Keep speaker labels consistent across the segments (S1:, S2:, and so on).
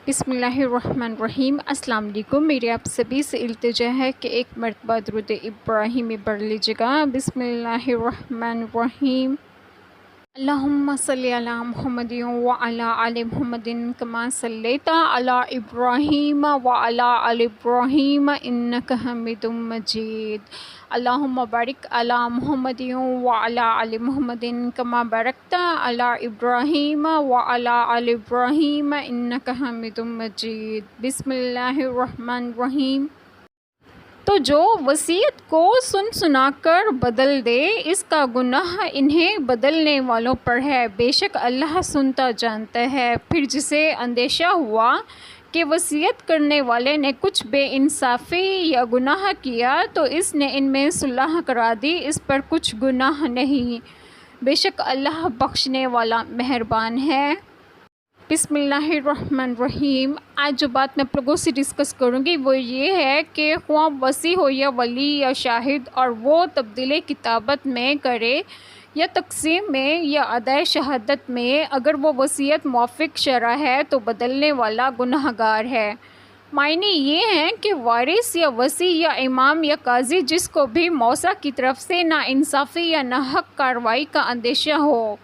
S1: بسم اللہ الرحمن الرحیم۔ السلام علیکم۔ میری آپ سبھی سے التجا ہے کہ ایک مرتبہ درود ابراہیمی پڑھ لیجیے گا۔ بسم اللہ الرحمن الرحیم۔ اللہم صلی علی محمد وعلی آل محمد کما صلیت علی ابراہیم وعلی آل ابراہیم انک حمید مجید۔ اللہم بارک علی محمد وعلی آل محمد کما بارکت علی ابراہیم وعلی آل ابراہیم انک حمید مجید۔ بسم اللہ الرحمن الرحیم۔ تو جو وصیت کو سن سنا کر بدل دے، اس کا گناہ انہیں بدلنے والوں پر ہے، بے شک اللہ سنتا جانتا ہے۔ پھر جسے اندیشہ ہوا کہ وصیت کرنے والے نے کچھ بے انصافی یا گناہ کیا تو اس نے ان میں صلح کرا دی، اس پر کچھ گناہ نہیں، بے شک اللہ بخشنے والا مہربان ہے۔ بسم اللہ الرحمن الرحیم۔ آج جو بات میں آپ لوگوں سے ڈسکس کروں گی وہ یہ ہے کہ خواہ وصی ہو یا ولی یا شاہد، اور وہ تبدیل کتابت میں کرے یا تقسیم میں یا ادائے شہادت میں، اگر وہ وصیت موافق شرع ہے تو بدلنے والا گناہ گار ہے۔ معنی یہ ہے کہ وارث یا وصی یا امام یا قاضی جس کو بھی موصی کی طرف سے ناانصافی یا ناحق کارروائی کا اندیشہ ہو،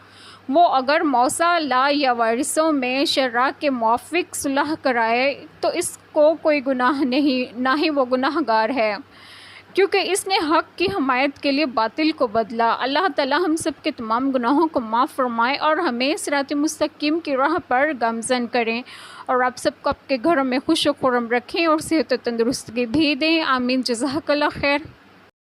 S1: وہ اگر موصی لا یا وارثوں میں شرع کے موافق صلح کرائے تو اس کو کوئی گناہ نہیں، نہ ہی وہ گناہ گار ہے، کیونکہ اس نے حق کی حمایت کے لیے باطل کو بدلا۔ اللہ تعالی ہم سب کے تمام گناہوں کو معاف فرمائے اور ہمیں صراط مستقیم کی راہ پر گامزن کریں، اور آپ سب کو آپ کے گھروں میں خوش و خرم رکھیں اور صحت و تندرستگی بھی دیں۔ آمین۔ جزاک اللہ خیر۔